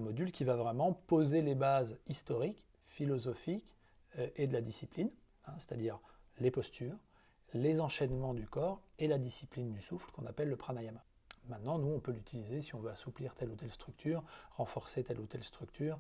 module qui va vraiment poser les bases historiques, philosophiques et de la discipline, hein, c'est-à-dire les postures, les enchaînements du corps et la discipline du souffle qu'on appelle le pranayama. Maintenant, nous, on peut l'utiliser si on veut assouplir telle ou telle structure, renforcer telle ou telle structure,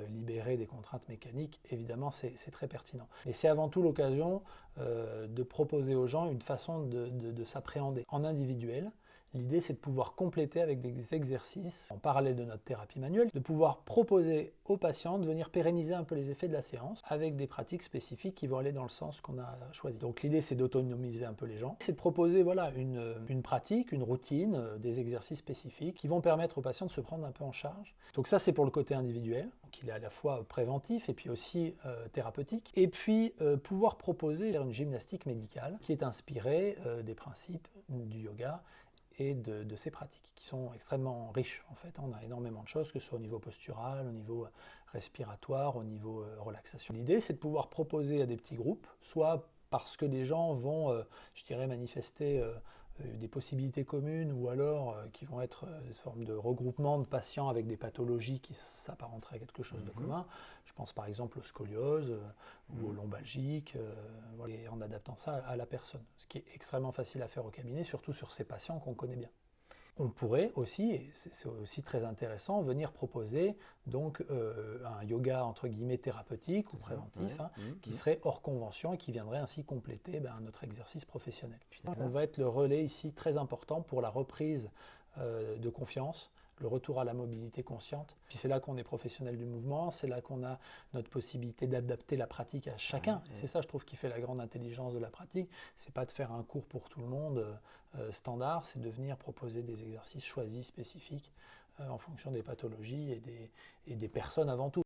libérer des contraintes mécaniques. Évidemment, c'est très pertinent. Et c'est avant tout l'occasion de proposer aux gens une façon de s'appréhender. En individuel, l'idée, c'est de pouvoir compléter avec des exercices en parallèle de notre thérapie manuelle, de pouvoir proposer aux patients de venir pérenniser un peu les effets de la séance avec des pratiques spécifiques qui vont aller dans le sens qu'on a choisi. Donc l'idée, c'est d'autonomiser un peu les gens. C'est de proposer voilà, une pratique, une routine, des exercices spécifiques qui vont permettre aux patients de se prendre un peu en charge. Donc ça, c'est pour le côté individuel. Donc il est à la fois préventif et puis aussi thérapeutique. Et puis pouvoir proposer une gymnastique médicale qui est inspirée des principes du yoga et de ces pratiques qui sont extrêmement riches en fait. On a énormément de choses, que ce soit au niveau postural, au niveau respiratoire, au niveau relaxation. L'idée, c'est de pouvoir proposer à des petits groupes, soit parce que des gens vont, je dirais, manifester des possibilités communes, ou alors qui vont être des formes de regroupement de patients avec des pathologies qui s'apparenteraient à quelque chose de commun. Je pense par exemple aux scolioses ou aux lombalgiques, voilà, et en adaptant ça à la personne, ce qui est extrêmement facile à faire au cabinet, surtout sur ces patients qu'on connaît bien. On pourrait aussi, et c'est aussi très intéressant, venir proposer donc un yoga entre guillemets thérapeutique ou préventif, qui serait hors convention et qui viendrait ainsi compléter notre exercice professionnel. On va être le relais ici très important pour la reprise de confiance, le retour à la mobilité consciente. Puis c'est là qu'on est professionnel du mouvement, c'est là qu'on a notre possibilité d'adapter la pratique à chacun. Et c'est ça, je trouve, qui fait la grande intelligence de la pratique. C'est pas de faire un cours pour tout le monde standard, c'est de venir proposer des exercices choisis, spécifiques, en fonction des pathologies et des personnes avant tout.